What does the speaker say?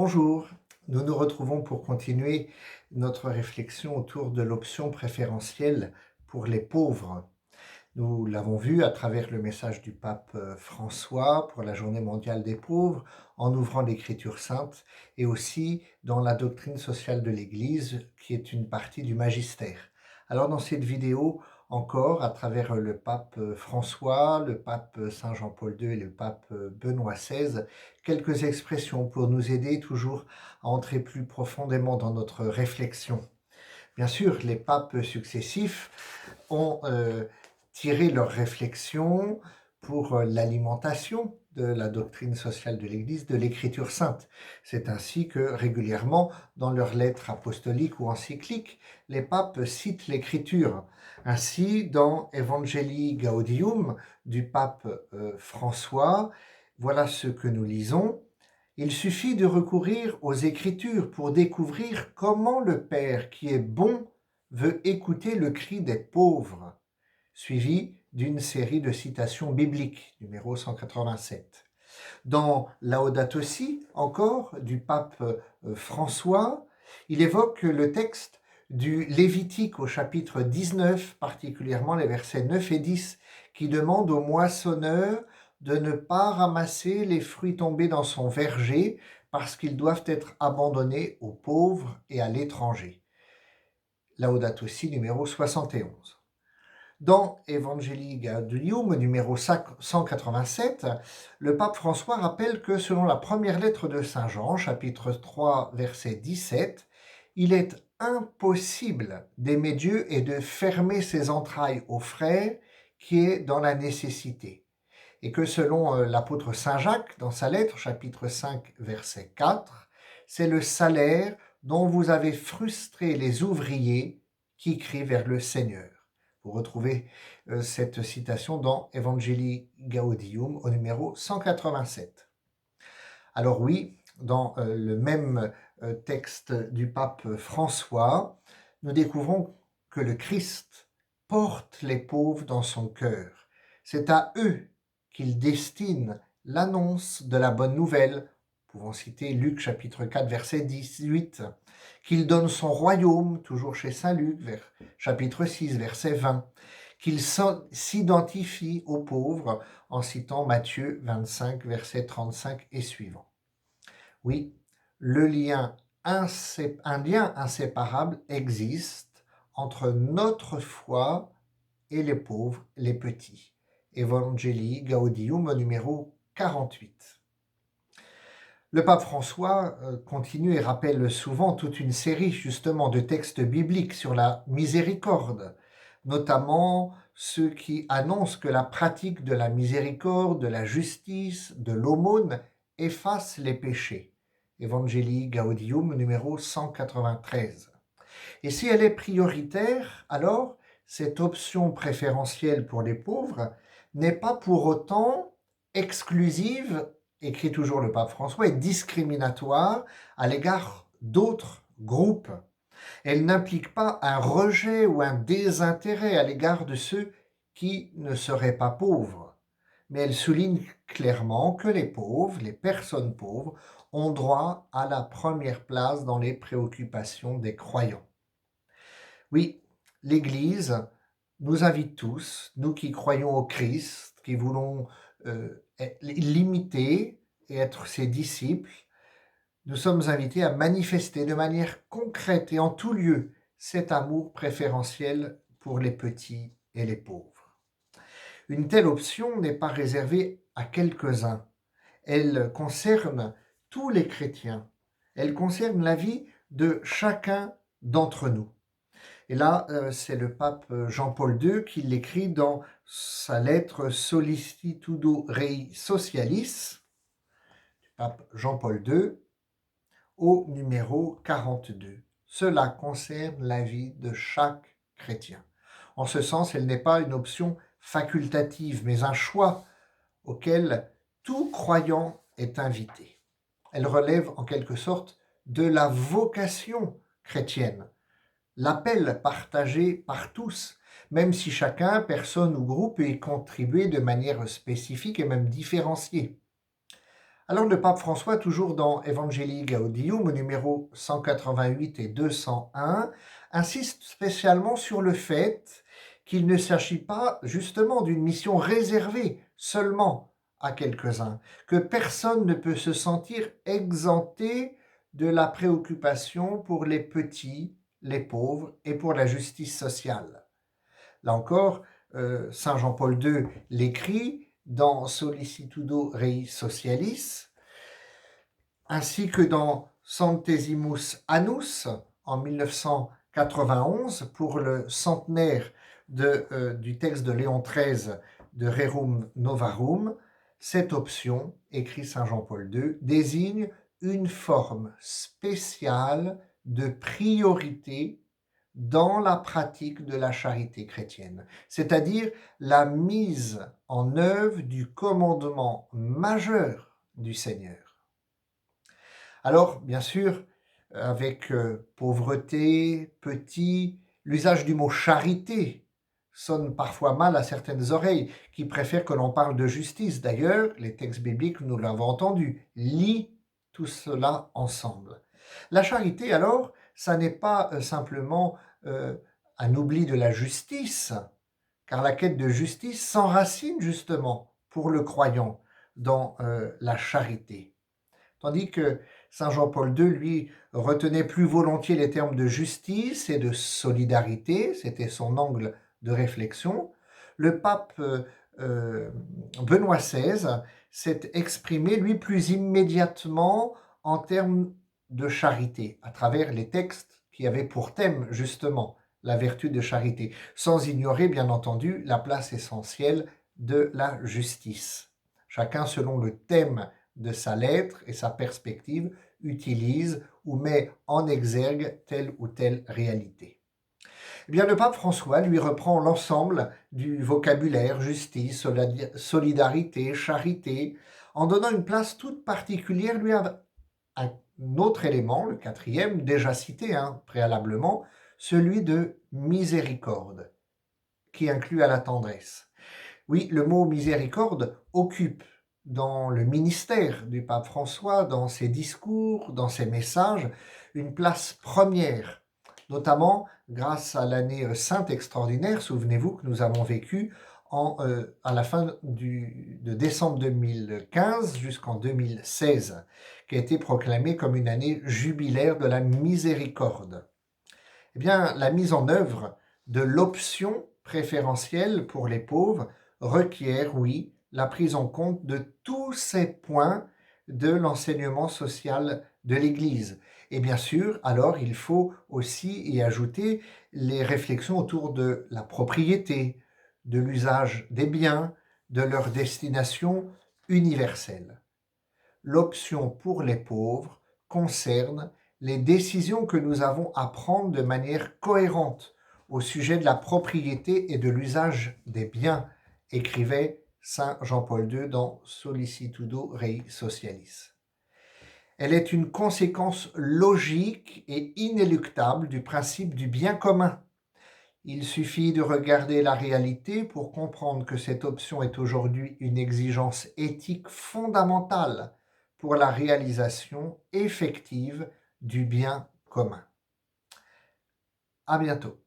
Bonjour, nous nous retrouvons pour continuer notre réflexion autour de l'option préférentielle pour les pauvres. Nous l'avons vu à travers le message du pape François pour la Journée mondiale des pauvres, en ouvrant l'Écriture sainte, et aussi dans la doctrine sociale de l'Église, qui est une partie du magistère. Alors dans cette vidéo, encore à travers le pape François, le pape Saint Jean-Paul II et le pape Benoît XVI, quelques expressions pour nous aider toujours à entrer plus profondément dans notre réflexion. Bien sûr, les papes successifs ont tiré leurs réflexions pour l'alimentation de la doctrine sociale de l'Église, de l'Écriture sainte. C'est ainsi que régulièrement, dans leurs lettres apostoliques ou encycliques, les papes citent l'Écriture. Ainsi, dans Evangelii Gaudium du pape François, voilà ce que nous lisons. Il suffit de recourir aux Écritures pour découvrir comment le Père qui est bon veut écouter le cri des pauvres, suivi d'une série de citations bibliques, numéro 187. Dans Laudato Si, encore, du pape François, il évoque le texte du Lévitique au chapitre 19, particulièrement les versets 9 et 10, qui demande au moissonneur de ne pas ramasser les fruits tombés dans son verger parce qu'ils doivent être abandonnés aux pauvres et à l'étranger. Laudato Si numéro 71. Dans Evangelii Gaudium, numéro 187, le pape François rappelle que selon la première lettre de Saint Jean, chapitre 3, verset 17, il est impossible d'aimer Dieu et de fermer ses entrailles au frère qui est dans la nécessité. Et que selon l'apôtre Saint Jacques, dans sa lettre, chapitre 5, verset 4, c'est le salaire dont vous avez frustré les ouvriers qui crient vers le Seigneur. Vous retrouvez cette citation dans Evangelii Gaudium au numéro 187. Alors oui, dans le même texte du pape François, nous découvrons que le Christ porte les pauvres dans son cœur. C'est à eux qu'il destine l'annonce de la bonne nouvelle. Nous pouvons citer Luc chapitre 4 verset 18, qu'il donne son royaume, toujours chez Saint Luc, chapitre 6 verset 20, qu'il s'identifie aux pauvres en citant Matthieu 25 verset 35 et suivant. Oui, un lien inséparable existe entre notre foi et les pauvres, les petits. Evangelii Gaudium numéro 48. Le pape François continue et rappelle souvent toute une série justement de textes bibliques sur la miséricorde, notamment ceux qui annoncent que la pratique de la miséricorde, de la justice, de l'aumône efface les péchés. Evangelii Gaudium numéro 193. Et si elle est prioritaire, alors cette option préférentielle pour les pauvres n'est pas pour autant exclusive, écrit toujours le pape François, et discriminatoire à l'égard d'autres groupes. Elle n'implique pas un rejet ou un désintérêt à l'égard de ceux qui ne seraient pas pauvres, mais elle souligne clairement que les pauvres, les personnes pauvres, ont droit à la première place dans les préoccupations des croyants. Oui, l'Église nous invite tous, nous qui croyons au Christ, qui voulons l'imiter et être ses disciples, nous sommes invités à manifester de manière concrète et en tout lieu cet amour préférentiel pour les petits et les pauvres. Une telle option n'est pas réservée à quelques-uns. Elle concerne tous les chrétiens. Elle concerne la vie de chacun d'entre nous. Et là, c'est le pape Jean-Paul II qui l'écrit dans sa lettre Solicitudo Rei Socialis, du pape Jean-Paul II, au numéro 42. Cela concerne la vie de chaque chrétien. En ce sens, elle n'est pas une option facultative, mais un choix auquel tout croyant est invité. Elle relève en quelque sorte de la vocation chrétienne, l'appel partagé par tous, même si chacun, personne ou groupe, y contribué de manière spécifique et même différenciée. Alors le pape François, toujours dans Evangelii Gaudium, au numéro 188 et 201, insiste spécialement sur le fait qu'il ne s'agit pas justement d'une mission réservée seulement à quelques-uns, que personne ne peut se sentir exempté de la préoccupation pour les petits, les pauvres et pour la justice sociale. Là encore, Saint Jean-Paul II l'écrit dans Sollicitudo Rei Socialis, ainsi que dans Centesimus Annus en 1991 pour le centenaire du texte de Léon XIII de Rerum Novarum. Cette option, écrit Saint Jean-Paul II, désigne une forme spéciale de priorité dans la pratique de la charité chrétienne, c'est-à-dire la mise en œuvre du commandement majeur du Seigneur. Alors, bien sûr, avec pauvreté, petit, l'usage du mot charité sonne parfois mal à certaines oreilles qui préfèrent que l'on parle de justice. D'ailleurs, les textes bibliques, nous l'avons entendu, lient tout cela ensemble. La charité, alors, ça n'est pas simplement un oubli de la justice, car la quête de justice s'enracine justement pour le croyant dans la charité. Tandis que Saint Jean-Paul II, lui, retenait plus volontiers les termes de justice et de solidarité, c'était son angle de réflexion. Le pape Benoît XVI s'est exprimé, lui, plus immédiatement en termes de charité, à travers les textes qui avaient pour thème, justement, la vertu de charité, sans ignorer, bien entendu, la place essentielle de la justice. Chacun selon le thème de sa lettre et sa perspective utilise ou met en exergue telle ou telle réalité. Eh bien, le pape François lui reprend l'ensemble du vocabulaire justice, solidarité, charité, en donnant une place toute particulière lui à un autre élément, le quatrième, déjà cité préalablement, celui de miséricorde, qui inclut à la tendresse. Oui, le mot miséricorde occupe dans le ministère du pape François, dans ses discours, dans ses messages, une place première, notamment grâce à l'année sainte extraordinaire, souvenez-vous, que nous avons vécue à la fin de décembre 2015 jusqu'en 2016, qui a été proclamée comme une année jubilaire de la miséricorde. Eh bien, la mise en œuvre de l'option préférentielle pour les pauvres requiert, oui, la prise en compte de tous ces points de l'enseignement social de l'Église. Et bien sûr, alors il faut aussi y ajouter les réflexions autour de la propriété, de l'usage des biens, de leur destination universelle. L'option pour les pauvres concerne les décisions que nous avons à prendre de manière cohérente au sujet de la propriété et de l'usage des biens, écrivait Saint Jean-Paul II dans Sollicitudo Rei Socialis. Elle est une conséquence logique et inéluctable du principe du bien commun. Il suffit de regarder la réalité pour comprendre que cette option est aujourd'hui une exigence éthique fondamentale pour la réalisation effective du bien commun. À bientôt.